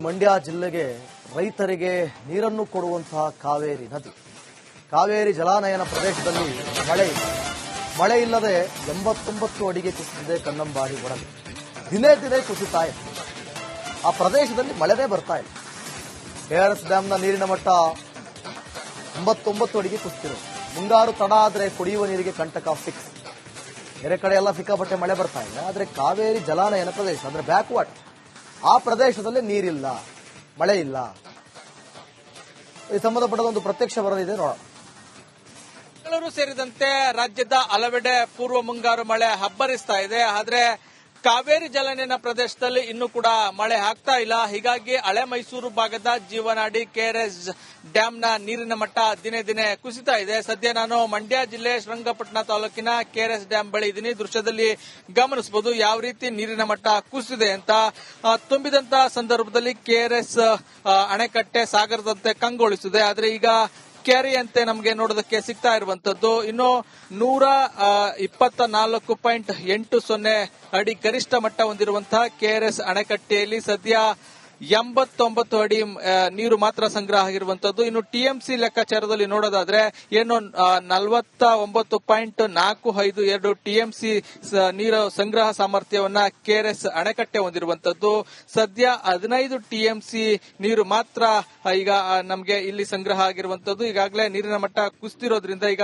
ಮಂಡ್ಯ ಜಿಲ್ಲೆಗೆ ರೈತರಿಗೆ ನೀರನ್ನು ಕೊಡುವಂತಹ ಕಾವೇರಿ ನದಿ, ಕಾವೇರಿ ಜಲಾನಯನ ಪ್ರದೇಶದಲ್ಲಿ ಮಳೆ ಇಲ್ಲದೆ 89 ಅಡಿಗೆ ಕುಸಿದಿದೆ ಕನ್ನಂಬಾಡಿ ಒಡಲು. ದಿನೇ ದಿನೇ ಕುಸಿತಾ ಇದೆ. ಆ ಪ್ರದೇಶದಲ್ಲಿ ಮಳೆನೇ ಬರ್ತಾ ಇಲ್ಲ. ಕೆಆರ್ಎಸ್ ಡ್ಯಾಂನ ನೀರಿನ ಮಟ್ಟ 89 ಅಡಿಗೆ ಕುಸಿತಿರೋದು. ಮುಂಗಾರು ತಡ ಆದರೆ ಕುಡಿಯುವ ನೀರಿಗೆ ಕಂಟಕ ಫಿಕ್ಸ್. ಬೇರೆ ಕಡೆ ಎಲ್ಲ ಸಿಕ್ಕಾಪಟ್ಟೆ ಮಳೆ ಬರ್ತಾ ಇದೆ. ಆದರೆ ಕಾವೇರಿ ಜಲಾನಯನ ಪ್ರದೇಶ ಅಂದ್ರೆ ಬ್ಯಾಕ್ ವಾಟರ್, ಆ ಪ್ರದೇಶದಲ್ಲಿ ನೀರಿಲ್ಲ, ಮಳೆ ಇಲ್ಲ. ಈ ಸಂಬಂಧಪಟ್ಟ ಒಂದು ಪ್ರತ್ಯಕ್ಷ ವರದಿದೆ ನೋಡೋಣ. ಬೆಂಗಳೂರು ಸೇರಿದಂತೆ ರಾಜ್ಯದ ಹಲವೆಡೆ ಪೂರ್ವ ಮುಂಗಾರು ಮಳೆ ಅಬ್ಬರಿಸ್ತಾ ಇದೆ. ಆದ್ರೆ ಕಾವೇರಿ ಜಲಾನಯನ ಪ್ರದೇಶದಲ್ಲಿ ಇನ್ನೂ ಕೂಡ ಮಳೆ ಆಗ್ತಾ ಇಲ್ಲ. ಹೀಗಾಗಿ ಹಳೆ ಮೈಸೂರು ಭಾಗದ ಜೀವನಾಡಿ ಕೆಆರ್ಎಸ್ ಡ್ಯಾಂನ ನೀರಿನ ಮಟ್ಟ ದಿನೇ ದಿನೇ ಕುಸಿತಾ ಇದೆ. ಸದ್ಯ ನಾನು ಮಂಡ್ಯ ಜಿಲ್ಲೆ ಶ್ರೀರಂಗಪಟ್ಟಣ ತಾಲೂಕಿನ ಕೆಆರ್ಎಸ್ ಡ್ಯಾಂ ಬಳಿ ಇದ್ದೀನಿ. ದೃಶ್ಯದಲ್ಲಿ ಗಮನಿಸಬಹುದು ಯಾವ ರೀತಿ ನೀರಿನ ಮಟ್ಟ ಕುಸಿದಿದೆ ಅಂತ. ತುಂಬಿದಂತ ಸಂದರ್ಭದಲ್ಲಿ ಕೆಆರ್ಎಸ್ ಅಣೆಕಟ್ಟೆ ಸಾಗರದಂತೆ ಕಂಗೊಳಿಸಿದೆ. ಆದ್ರೆ ಈಗ ಕೆರೆಯಂತೆ ನಮಗೆ ನೋಡೋದಕ್ಕೆ ಸಿಗ್ತಾ ಇರುವಂತದ್ದು. ಇನ್ನು 124.80 ಅಡಿ ಗರಿಷ್ಠ ಮಟ್ಟ ಹೊಂದಿರುವಂತಹ ಕೆಆರ್ಎಸ್ ಅಣೆಕಟ್ಟೆಯಲ್ಲಿ ಸದ್ಯ 89 ಅಡಿ ನೀರು ಮಾತ್ರ ಸಂಗ್ರಹ ಆಗಿರುವಂತದ್ದು. ಇನ್ನು ಟಿಎಂಸಿ ಲೆಕ್ಕಾಚಾರದಲ್ಲಿ ನೋಡೋದಾದ್ರೆ ಏನು 49.452 ಟಿಎಂಸಿ ನೀರು ಸಂಗ್ರಹ ಸಾಮರ್ಥ್ಯವನ್ನ ಕೆಆರ್ಎಸ್ ಅಣೆಕಟ್ಟೆ ಹೊಂದಿರುವಂತದ್ದು. ಸದ್ಯ 15 ಟಿಎಂಸಿ ನೀರು ಮಾತ್ರ ಈಗ ನಮಗೆ ಇಲ್ಲಿ ಸಂಗ್ರಹ ಆಗಿರುವಂತದ್ದು. ಈಗಾಗಲೇ ನೀರಿನ ಮಟ್ಟ ಕುಸಿದಿರೋದ್ರಿಂದ ಈಗ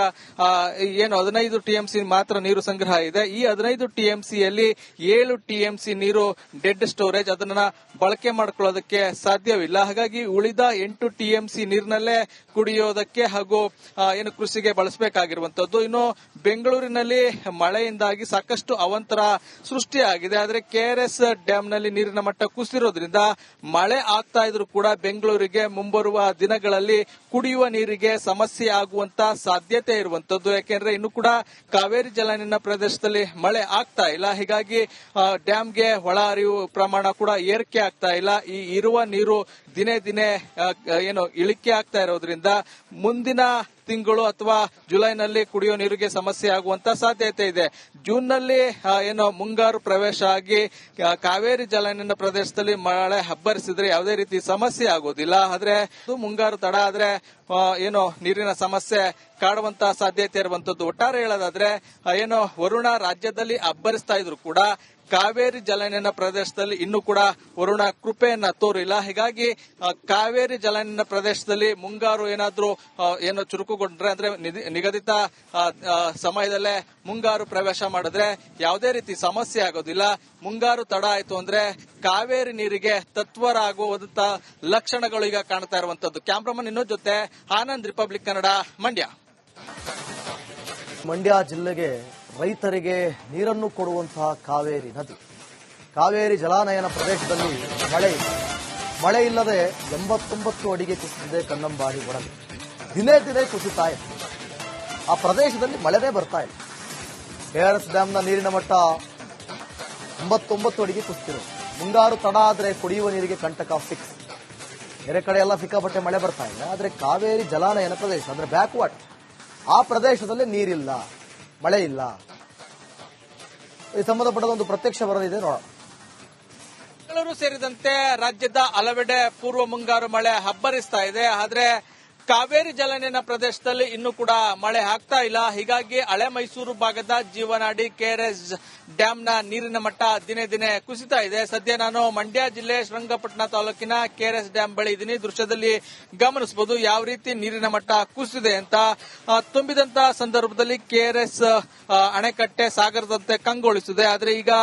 ಏನು 15 ಟಿಎಂಸಿ ಮಾತ್ರ ನೀರು ಸಂಗ್ರಹ ಇದೆ. ಈ 15 ಟಿಎಂಸಿಯಲ್ಲಿ 7 ಟಿಎಂಸಿ ನೀರು ಡೆಡ್ ಸ್ಟೋರೇಜ್, ಅದನ್ನ ಬಳಕೆ ಮಾಡಿಕೊಳ್ಳೋದಕ್ಕೆ ಸಾಧ್ಯವಿಲ್ಲ. ಹಾಗಾಗಿ ಉಳಿದ 8 ಟಿಎಂಸಿ ನೀರಿನಲ್ಲೇ ಕುಡಿಯೋದಕ್ಕೆ ಹಾಗೂ ಏನು ಕೃಷಿಗೆ ಬಳಸಬೇಕಾಗಿರುವಂತದ್ದು. ಇನ್ನು ಬೆಂಗಳೂರಿನಲ್ಲಿ ಮಳೆಯಿಂದಾಗಿ ಸಾಕಷ್ಟು ಅವಾಂತರ ಸೃಷ್ಟಿಯಾಗಿದೆ. ಆದರೆ ಕೆಆರ್ಎಸ್ ಡ್ಯಾಂನಲ್ಲಿ ನೀರಿನ ಮಟ್ಟ ಕುಸಿರೋದ್ರಿಂದ ಮಳೆ ಆಗ್ತಾ ಇದ್ರೂ ಕೂಡ ಬೆಂಗಳೂರಿಗೆ ಮುಂಬರುವ ದಿನಗಳಲ್ಲಿ ಕುಡಿಯುವ ನೀರಿಗೆ ಸಮಸ್ಯೆ ಆಗುವಂತ ಸಾಧ್ಯತೆ ಇರುವಂತದ್ದು. ಯಾಕೆಂದ್ರೆ ಇನ್ನು ಕೂಡ ಕಾವೇರಿ ಜಲಾನಯನ ಪ್ರದೇಶದಲ್ಲಿ ಮಳೆ ಆಗ್ತಾ ಇಲ್ಲ. ಹೀಗಾಗಿ ಡ್ಯಾಂಗೆ ಒಳ ಹರಿವು ಪ್ರಮಾಣ ಕೂಡ ಏರಿಕೆ ಆಗ್ತಾ ಇಲ್ಲ. ಈ ಇರುವ ನೀರು ದಿನೇ ದಿನೇ ಏನು ಇಳಿಕೆ ಆಗ್ತಾ ಇರೋದ್ರಿಂದ ಮುಂದಿನ ತಿಂಗಳು ಅಥವಾ ಜುಲೈನಲ್ಲಿ ಕುಡಿಯೋ ನೀರಿಗೆ ಸಮಸ್ಯೆ ಆಗುವಂತ ಸಾಧ್ಯತೆ ಇದೆ. ಜೂನ್ನಲ್ಲಿ ಏನು ಮುಂಗಾರು ಪ್ರವೇಶ ಆಗಿ ಕಾವೇರಿ ಜಲಾನಯನ ಪ್ರದೇಶದಲ್ಲಿ ಮಳೆ ಅಬ್ಬರಿಸಿದ್ರೆ ಯಾವುದೇ ರೀತಿ ಸಮಸ್ಯೆ ಆಗೋದಿಲ್ಲ. ಆದ್ರೆ ಮುಂಗಾರು ತಡ ಆದ್ರೆ ಏನು ನೀರಿನ ಸಮಸ್ಯೆ ಕಾಡುವಂತ ಸಾಧ್ಯತೆ ಇರುವಂತದ್ದು. ಒಟ್ಟಾರೆ ಹೇಳೋದಾದ್ರೆ ಏನು ವರುಣ ರಾಜ್ಯದಲ್ಲಿ ಅಬ್ಬರಿಸ್ತಾ ಇದ್ರು ಕೂಡ ಕಾವೇರಿ ಜಲಾನಯನ ಪ್ರದೇಶದಲ್ಲಿ ಇನ್ನೂ ಕೂಡ ವರುಣ ಕೃಪೆಯನ್ನ ತೋರಿಲ್ಲ. ಹೀಗಾಗಿ ಕಾವೇರಿ ಜಲಾನಯನ ಪ್ರದೇಶದಲ್ಲಿ ಮುಂಗಾರು ಏನಾದ್ರೂ ಏನು ಚುರುಕುಗೊಂಡ್ರೆ ಅಂದ್ರೆ ನಿಗದಿತ ಸಮಯದಲ್ಲೇ ಮುಂಗಾರು ಪ್ರವೇಶ ಮಾಡಿದ್ರೆ ಯಾವುದೇ ರೀತಿ ಸಮಸ್ಯೆ ಆಗೋದಿಲ್ಲ. ಮುಂಗಾರು ತಡ ಆಯ್ತು ಅಂದ್ರೆ ಕಾವೇರಿ ನೀರಿಗೆ ತತ್ವರ ಆಗುವಂತ ಲಕ್ಷಣಗಳು ಈಗ ಕಾಣ್ತಾ ಇರುವಂತದ್ದು. ಕ್ಯಾಮ್ರಾಮನ್ ಇನ್ನೊಂದು ಜೊತೆ ಆನಂದ್, ರಿಪಬ್ಲಿಕ್ ಕನ್ನಡ, ಮಂಡ್ಯ. ಮಂಡ್ಯ ಜಿಲ್ಲೆಗೆ ರೈತರಿಗೆ ನೀರನ್ನು ಕೊಡುವಂತಹ ಕಾವೇರಿ ನದಿ, ಕಾವೇರಿ ಜಲಾನಯನ ಪ್ರದೇಶದಲ್ಲಿ ಮಳೆ ಇಲ್ಲದೆ 89 ಅಡಿಗೆ ಕುಸಿದಿದೆ ಕನ್ನಂಬಾಡಿ ಒಡಲು. ದಿನೇ ದಿನೇ ಕುಸಿತಾ ಇದೆ. ಆ ಪ್ರದೇಶದಲ್ಲಿ ಮಳೆನೇ ಬರ್ತಾ ಇಲ್ಲ. ಕೆಆರ್ಎಸ್ ಡ್ಯಾಂನ ನೀರಿನ ಮಟ್ಟ 89 ಅಡಿಗೆ ಕುಸಿತಿರೋದು. ಮುಂಗಾರು ತಡ ಆದರೆ ಕುಡಿಯುವ ನೀರಿಗೆ ಕಂಟಕ ಫಿಕ್ಸ್. ಬೇರೆ ಕಡೆ ಎಲ್ಲ ಸಿಕ್ಕಾಪಟ್ಟೆ ಮಳೆ ಬರ್ತಾ ಇದೆ. ಆದರೆ ಕಾವೇರಿ ಜಲಾನಯನ ಪ್ರದೇಶ ಅಂದ್ರೆ ಬ್ಯಾಕ್ ವಾಟರ್, ಆ ಪ್ರದೇಶದಲ್ಲಿ ನೀರಿಲ್ಲ, ಮಳೆ ಇಲ್ಲ. ಈ ಸಂಬಂಧಪಟ್ಟ ಒಂದು ಪ್ರತ್ಯಕ್ಷ ವರದಿದೆ ನೋಡೋಣ. ಬೆಂಗಳೂರು ಸೇರಿದಂತೆ ರಾಜ್ಯದ ಹಲವೆಡೆ ಪೂರ್ವ ಮುಂಗಾರು ಮಳೆ ಅಬ್ಬರಿಸ್ತಾ ಇದೆ. ಆದ್ರೆ ಕಾವೇರಿ ಜಲಾನಯನ ಪ್ರದೇಶದಲ್ಲಿ ಇನ್ನೂ ಕೂಡ ಮಳೆ ಆಗ್ತಾ ಇಲ್ಲ. ಹೀಗಾಗಿ ಹಳೆ ಮೈಸೂರು ಭಾಗದ ಜೀವನಾಡಿ ಕೆಆರ್ಎಸ್ ಡ್ಯಾಂನ ನೀರಿನ ಮಟ್ಟ ದಿನೇ ದಿನೇ ಕುಸಿತಾ ಇದೆ. ಸದ್ಯ ನಾನು ಮಂಡ್ಯ ಜಿಲ್ಲೆ ಶ್ರೀರಂಗಪಟ್ಟಣ ತಾಲೂಕಿನ ಕೆಆರ್ಎಸ್ ಡ್ಯಾಂ ಬಳಿ ಇದ್ದೀನಿ. ದೃಶ್ಯದಲ್ಲಿ ಗಮನಿಸಬಹುದು ಯಾವ ರೀತಿ ನೀರಿನ ಮಟ್ಟ ಕುಸಿದಿದೆ ಅಂತ. ತುಂಬಿದಂತ ಸಂದರ್ಭದಲ್ಲಿ ಕೆಆರ್ಎಸ್ ಅಣೆಕಟ್ಟೆ ಸಾಗರದಂತೆ ಕಂಗೊಳಿಸಿದೆ. ಆದ್ರೆ ಈಗ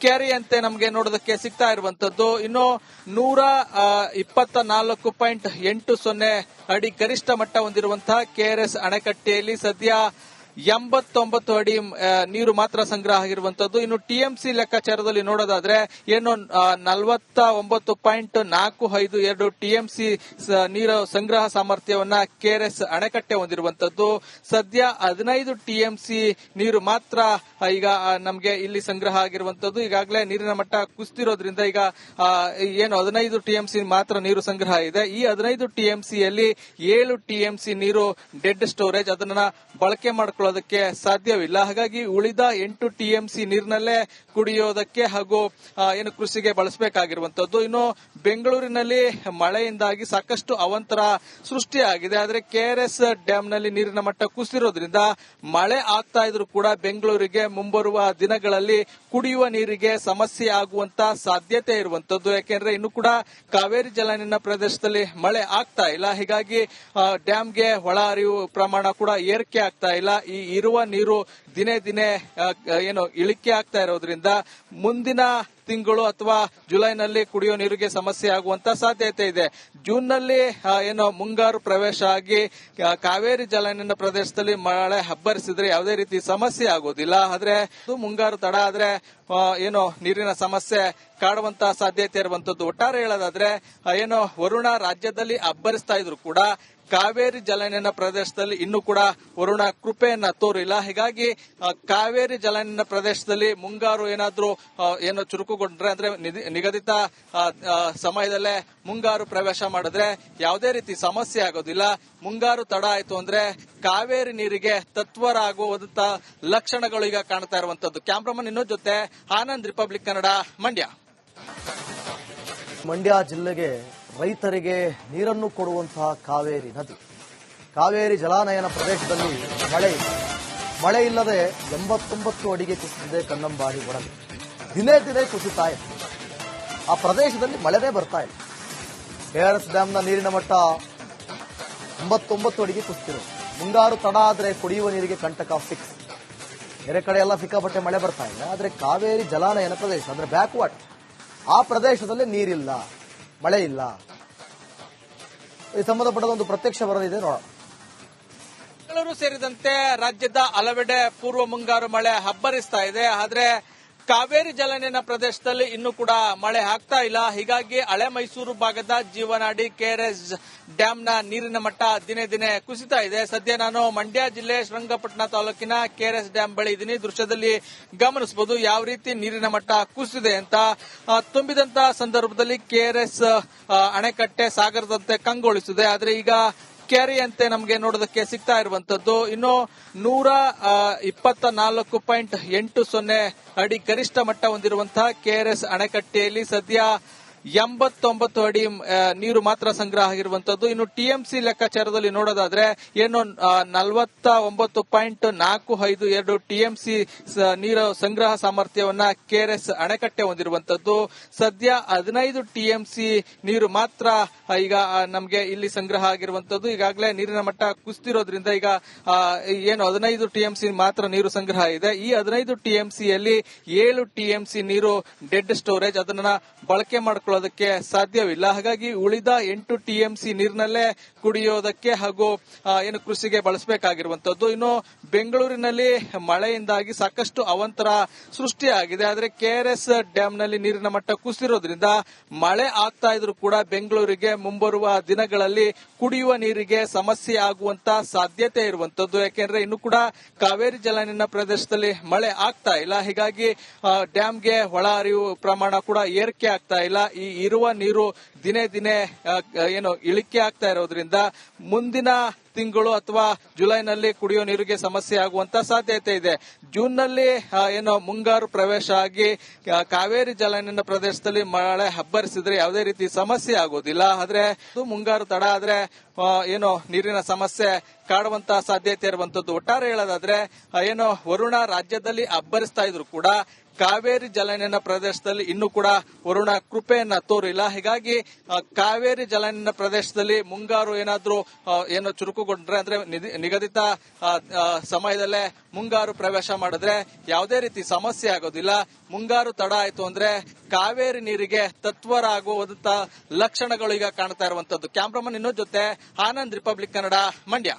ಕೆರೆಯಂತೆ ನಮಗೆ ನೋಡೋದಕ್ಕೆ ಸಿಗ್ತಾ ಇರುವಂತದ್ದು. ಇನ್ನು 124.80 ಅಡಿ ಗರಿಷ್ಠ ಮಟ್ಟ ಹೊಂದಿರುವಂತಹ ಕೆಆರ್ಎಸ್ ಅಣೆಕಟ್ಟೆಯಲ್ಲಿ ಸದ್ಯ 89 ಅಡಿ ನೀರು ಮಾತ್ರ ಸಂಗ್ರಹ ಆಗಿರುವಂತದ್ದು. ಇನ್ನು ಟಿಎಂಸಿ ಲೆಕ್ಕಾಚಾರದಲ್ಲಿ ನೋಡೋದಾದ್ರೆ ಏನು 49.452 ಟಿಎಂಸಿ ನೀರು ಸಂಗ್ರಹ ಸಾಮರ್ಥ್ಯವನ್ನ ಕೆಆರ್ಎಸ್ ಅಣೆಕಟ್ಟೆ ಹೊಂದಿರುವಂತದ್ದು. ಸದ್ಯ 15 ಟಿಎಂಸಿ ನೀರು ಮಾತ್ರ ಈಗ ನಮಗೆ ಇಲ್ಲಿ ಸಂಗ್ರಹ ಆಗಿರುವಂತದ್ದು. ಈಗಾಗಲೇ ನೀರಿನ ಮಟ್ಟ ಕುಸಿದಿರೋದ್ರಿಂದ ಈಗ ಏನು 15 ಟಿಎಂಸಿ ಮಾತ್ರ ನೀರು ಸಂಗ್ರಹ ಇದೆ. ಈ 15 ಟಿಎಂಸಿಯಲ್ಲಿ 7 ಟಿಎಂಸಿ ನೀರು ಡೆಡ್ ಸ್ಟೋರೇಜ್, ಅದನ್ನ ಬಳಕೆ ಮಾಡಿಕೊಳ್ಳೋದು ಮಾಡ್ಕೊಳ್ಳೋದಕ್ಕೆ ಸಾಧ್ಯವಿಲ್ಲ. ಹಾಗಾಗಿ ಉಳಿದ 8 ಟಿಎಂಸಿ ನೀರಿನಲ್ಲೇ ಕುಡಿಯೋದಕ್ಕೆ ಹಾಗೂ ಏನು ಕೃಷಿಗೆ ಬಳಸಬೇಕಾಗಿರುವಂತದ್ದು. ಇನ್ನು ಬೆಂಗಳೂರಿನಲ್ಲಿ ಮಳೆಯಿಂದಾಗಿ ಸಾಕಷ್ಟು ಅವಾಂತರ ಸೃಷ್ಟಿಯಾಗಿದೆ. ಆದ್ರೆ ಕೆಆರ್ಎಸ್ ಡ್ಯಾಂನಲ್ಲಿ ನೀರಿನ ಮಟ್ಟ ಕುಸಿರೋದ್ರಿಂದ ಮಳೆ ಆಗ್ತಾ ಇದ್ರೂ ಕೂಡ ಬೆಂಗಳೂರಿಗೆ ಮುಂಬರುವ ದಿನಗಳಲ್ಲಿ ಕುಡಿಯುವ ನೀರಿಗೆ ಸಮಸ್ಯೆ ಆಗುವಂತ ಸಾಧ್ಯತೆ ಇರುವಂತದ್ದು. ಯಾಕೆಂದ್ರೆ ಇನ್ನು ಕೂಡ ಕಾವೇರಿ ಜಲಾನಯನ ಪ್ರದೇಶದಲ್ಲಿ ಮಳೆ ಆಗ್ತಾ ಇಲ್ಲ. ಹೀಗಾಗಿ ಡ್ಯಾಂಗೆ ಒಳ ಹರಿವು ಪ್ರಮಾಣ ಕೂಡ ಏರಿಕೆ ಆಗ್ತಾ ಇಲ್ಲ. ಈ ಇರುವ ನೀರು ದಿನೇ ದಿನೇ ಏನು ಇಳಿಕೆ ಆಗ್ತಾ ಇರೋದ್ರಿಂದ ಮುಂದಿನ ತಿಂಗಳು ಅಥವಾ ಜುಲೈನಲ್ಲಿ ಕುಡಿಯೋ ನೀರಿಗೆ ಸಮಸ್ಯೆ ಆಗುವಂತ ಸಾಧ್ಯತೆ ಇದೆ. ಜೂನ್ನಲ್ಲಿ ಏನು ಮುಂಗಾರು ಪ್ರವೇಶ ಆಗಿ ಕಾವೇರಿ ಜಲಾನಯನ ಪ್ರದೇಶದಲ್ಲಿ ಮಳೆ ಅಬ್ಬರಿಸಿದ್ರೆ ಯಾವುದೇ ರೀತಿ ಸಮಸ್ಯೆ ಆಗೋದಿಲ್ಲ. ಆದ್ರೆ ಮುಂಗಾರು ತಡ ಆದ್ರೆ ಏನು ನೀರಿನ ಸಮಸ್ಯೆ ಕಾಡುವಂತ ಸಾಧ್ಯತೆ ಇರುವಂತದ್ದು. ಒಟ್ಟಾರೆ ಹೇಳೋದಾದ್ರೆ ಏನು ವರುಣ ರಾಜ್ಯದಲ್ಲಿ ಅಬ್ಬರಿಸ್ತಾ ಇದ್ರು ಕೂಡ ಕಾವೇರಿ ಜಲಾನಯನ ಪ್ರದೇಶದಲ್ಲಿ ಇನ್ನೂ ಕೂಡ ವರುಣ ಕೃಪೆಯನ್ನ ತೋರಿಲ್ಲ. ಹೀಗಾಗಿ ಕಾವೇರಿ ಜಲಾನಯನ ಪ್ರದೇಶದಲ್ಲಿ ಮುಂಗಾರು ಏನಾದ್ರೂ ಏನು ಚುರುಕುಗೊಂಡ್ರೆ ಅಂದ್ರೆ ನಿಗದಿತ ಸಮಯದಲ್ಲೇ ಮುಂಗಾರು ಪ್ರವೇಶ ಮಾಡಿದ್ರೆ ಯಾವುದೇ ರೀತಿ ಸಮಸ್ಯೆ ಆಗೋದಿಲ್ಲ. ಮುಂಗಾರು ತಡ ಆಯ್ತು ಅಂದ್ರೆ ಕಾವೇರಿ ನೀರಿಗೆ ತತ್ವರ ಆಗುವಂತ ಲಕ್ಷಣಗಳು ಈಗ ಕಾಣ್ತಾ ಇರುವಂತದ್ದು. ಕ್ಯಾಮ್ರಾಮನ್ ಇನ್ನೊಂದು ಜೊತೆ ಆನಂದ್, ರಿಪಬ್ಲಿಕ್ ಕನ್ನಡ, ಮಂಡ್ಯ. ಮಂಡ್ಯ ಜಿಲ್ಲೆಗೆ ರೈತರಿಗೆ ನೀರನ್ನು ಕೊಡುವಂತಹ ಕಾವೇರಿ ನದಿ, ಕಾವೇರಿ ಜಲಾನಯನ ಪ್ರದೇಶದಲ್ಲಿ ಮಳೆ ಇಲ್ಲದೆ 89 ಅಡಿಗೆ ಕುಸಿದಿದೆ ಕನ್ನಂಬಾಡಿ ಒಡಲು. ದಿನೇ ದಿನೇ ಕುಸಿತಾ ಇದೆ. ಆ ಪ್ರದೇಶದಲ್ಲಿ ಮಳೆನೇ ಬರ್ತಾ ಇಲ್ಲ. ಕೆಆರ್ಎಸ್ ಡ್ಯಾಂನ ನೀರಿನ ಮಟ್ಟ 89 ಅಡಿಗೆ ಕುಸಿತಿರೋದು. ಮುಂಗಾರು ತಡ ಆದ್ರೆ ಕುಡಿಯುವ ನೀರಿಗೆ ಕಂಟಕ ಫಿಕ್ಸ್. ಬೇರೆ ಕಡೆ ಎಲ್ಲ ಸಿಕ್ಕಾಪಟ್ಟೆ ಮಳೆ ಬರ್ತಾ ಇದೆ. ಆದ್ರೆ ಕಾವೇರಿ ಜಲಾನಯನ ಪ್ರದೇಶ ಅಂದ್ರೆ ಬ್ಯಾಕ್ ವಾಟರ್, ಆ ಪ್ರದೇಶದಲ್ಲಿ ನೀರಿಲ್ಲ, ಮಳೆ ಇಲ್ಲ. ಈ ಸಂಬಂಧಪಟ್ಟ ಒಂದು ಪ್ರತ್ಯಕ್ಷ ವರದಿದೆ ನೋಡೋಣ. ಬೆಂಗಳೂರು ಸೇರಿದಂತೆ ರಾಜ್ಯದ ಹಲವೆಡೆ ಪೂರ್ವ ಮುಂಗಾರು ಮಳೆ ಅಬ್ಬರಿಸ್ತಾ ಇದೆ. ಆದ್ರೆ ಕಾವೇರಿ ಜಲಾನಯನ ಪ್ರದೇಶದಲ್ಲಿ ಇನ್ನೂ ಕೂಡ ಮಳೆ ಆಗ್ತಾ ಇಲ್ಲ. ಹೀಗಾಗಿ ಹಳೆ ಮೈಸೂರು ಭಾಗದ ಜೀವನಾಡಿ ಕೆಆರ್ಎಸ್ ಡ್ಯಾಂನ ನೀರಿನ ಮಟ್ಟ ದಿನೇ ದಿನೇ ಕುಸಿತಾ ಇದೆ. ಸದ್ಯ ನಾನು ಮಂಡ್ಯ ಜಿಲ್ಲೆ ಶ್ರೀರಂಗಪಟ್ಟಣ ತಾಲೂಕಿನ ಕೆಆರ್ಎಸ್ ಡ್ಯಾಂ ಬಳಿ ಇದ್ದೀನಿ. ದೃಶ್ಯದಲ್ಲಿ ಗಮನಿಸಬಹುದು ಯಾವ ರೀತಿ ನೀರಿನ ಮಟ್ಟ ಕುಸಿದಿದೆ ಅಂತ. ತುಂಬಿದಂತ ಸಂದರ್ಭದಲ್ಲಿ ಕೆಆರ್ಎಸ್ ಅಣೆಕಟ್ಟೆ ಸಾಗರದಂತೆ ಕಂಗೊಳಿಸಿದೆ. ಆದ್ರೆ ಈಗ ಕೆರೆಯಂತೆ ನಮಗೆ ನೋಡೋದಕ್ಕೆ ಸಿಗ್ತಾ ಇರುವಂತದ್ದು. ಇನ್ನು 124.80 ಅಡಿ ಗರಿಷ್ಠ ಮಟ್ಟ ಹೊಂದಿರುವಂತಹ ಕೆಆರ್ಎಸ್ ಅಣೆಕಟ್ಟೆಯಲ್ಲಿ ಸದ್ಯ 89 ಅಡಿ ನೀರು ಮಾತ್ರ ಸಂಗ್ರಹ ಆಗಿರುವಂತದ್ದು. ಇನ್ನು ಟಿಎಂಸಿ ಲೆಕ್ಕಾಚಾರದಲ್ಲಿ ನೋಡೋದಾದ್ರೆ ಏನು 49.452 ಟಿಎಂಸಿ ನೀರು ಸಂಗ್ರಹ ಸಾಮರ್ಥ್ಯವನ್ನ ಕೆಆರ್ಎಸ್ ಅಣೆಕಟ್ಟೆ ಹೊಂದಿರುವಂತದ್ದು. ಸದ್ಯ 15 ಟಿಎಂಸಿ ನೀರು ಮಾತ್ರ ಈಗ ನಮಗೆ ಇಲ್ಲಿ ಸಂಗ್ರಹ ಆಗಿರುವಂತದ್ದು. ಈಗಾಗಲೇ ನೀರಿನ ಮಟ್ಟ ಕುಸಿತಿರೋದ್ರಿಂದ ಈಗ ಏನು 15 ಟಿಎಂಸಿ ಮಾತ್ರ ನೀರು ಸಂಗ್ರಹ ಇದೆ. ಈ 15 ಟಿಎಂಸಿಯಲ್ಲಿ 7 ಟಿಎಂಸಿ ನೀರು ಡೆಡ್ ಸ್ಟೋರೇಜ್, ಅದನ್ನ ಬಳಕೆ ಮಾಡಿಕೊಳ್ಳೋದಕ್ಕೆ ಸಾಧ್ಯವಿಲ್ಲ. ಹಾಗಾಗಿ ಉಳಿದ 8 ಟಿಎಂಸಿ ನೀರಿನಲ್ಲೇ ಕುಡಿಯೋದಕ್ಕೆ ಹಾಗೂ ಏನು ಕೃಷಿಗೆ ಬಳಸಬೇಕಾಗಿರುವಂತದ್ದು. ಇನ್ನು ಬೆಂಗಳೂರಿನಲ್ಲಿ ಮಳೆಯಿಂದಾಗಿ ಸಾಕಷ್ಟು ಅವಾಂತರ ಸೃಷ್ಟಿಯಾಗಿದೆ. ಆದ್ರೆ ಕೆಆರ್ಎಸ್ ಡ್ಯಾಂನಲ್ಲಿ ನೀರಿನ ಮಟ್ಟ ಕುಸಿರೋದ್ರಿಂದ ಮಳೆ ಆಗ್ತಾ ಇದ್ರೂ ಕೂಡ ಬೆಂಗಳೂರಿಗೆ ಮುಂಬರುವ ದಿನಗಳಲ್ಲಿ ಕುಡಿಯುವ ನೀರಿಗೆ ಸಮಸ್ಯೆ ಆಗುವಂತ ಸಾಧ್ಯತೆ ಇರುವಂತದ್ದು. ಯಾಕೆಂದ್ರೆ ಇನ್ನು ಕೂಡ ಕಾವೇರಿ ಜಲಾನಯನ ಪ್ರದೇಶದಲ್ಲಿ ಮಳೆ ಆಗ್ತಾ ಇಲ್ಲ. ಹೀಗಾಗಿ ಡ್ಯಾಂಗೆ ಒಳ ಹರಿವು ಪ್ರಮಾಣ ಕೂಡ ಏರಿಕೆ ಆಗ್ತಾ ಇಲ್ಲ. ಈ ಇರುವ ನೀರು ದಿನೇ ದಿನೇ ಏನು ಇಳಿಕೆ ಆಗ್ತಾ ಇರೋದ್ರಿಂದ ಮುಂದಿನ ತಿಂಗಳು ಅಥವಾ ಜುಲೈನಲ್ಲಿ ಕುಡಿಯೋ ನೀರಿಗೆ ಸಮಸ್ಯೆ ಆಗುವಂತ ಸಾಧ್ಯತೆ ಇದೆ. ಜೂನ್ನಲ್ಲಿ ಏನು ಮುಂಗಾರು ಪ್ರವೇಶ ಆಗಿ ಕಾವೇರಿ ಜಲಾನಯನ ಪ್ರದೇಶದಲ್ಲಿ ಮಳೆ ಅಬ್ಬರಿಸಿದ್ರೆ ಯಾವುದೇ ರೀತಿ ಸಮಸ್ಯೆ ಆಗೋದಿಲ್ಲ. ಆದ್ರೆ ಮುಂಗಾರು ತಡ ಆದ್ರೆ ಏನು ನೀರಿನ ಸಮಸ್ಯೆ ಕಾಡುವಂತ ಸಾಧ್ಯತೆ ಇರುವಂತದ್ದು. ಒಟ್ಟಾರೆ ಹೇಳೋದಾದ್ರೆ ಏನು ವರುಣ ರಾಜ್ಯದಲ್ಲಿ ಅಬ್ಬರಿಸ್ತಾ ಇದ್ರು ಕೂಡ ಕಾವೇರಿ ಜಲಾನಯನ ಪ್ರದೇಶದಲ್ಲಿ ಇನ್ನೂ ಕೂಡ ವರುಣ ಕೃಪೆಯನ್ನ ತೋರಿಲ್ಲ. ಹೀಗಾಗಿ ಕಾವೇರಿ ಜಲಾನಯನ ಪ್ರದೇಶದಲ್ಲಿ ಮುಂಗಾರು ಏನಾದ್ರೂ ಏನು ಚುರುಕುಗೊಂಡ್ರೆ ಅಂದ್ರೆ ನಿಗದಿತ ಸಮಯದಲ್ಲೇ ಮುಂಗಾರು ಪ್ರವೇಶ ಮಾಡಿದ್ರೆ ಯಾವುದೇ ರೀತಿ ಸಮಸ್ಯೆ ಆಗೋದಿಲ್ಲ. ಮುಂಗಾರು ತಡ ಆಯ್ತು ಅಂದ್ರೆ ಕಾವೇರಿ ನೀರಿಗೆ ತತ್ವರ ಆಗುವಂತ ಲಕ್ಷಣಗಳು ಈಗ ಕಾಣ್ತಾ ಇರುವಂತದ್ದು. ಕ್ಯಾಮ್ರಾಮನ್ ಇನ್ನೊಂದು ಜೊತೆ ಆನಂದ್, ರಿಪಬ್ಲಿಕ್ ಕನ್ನಡ, ಮಂಡ್ಯ.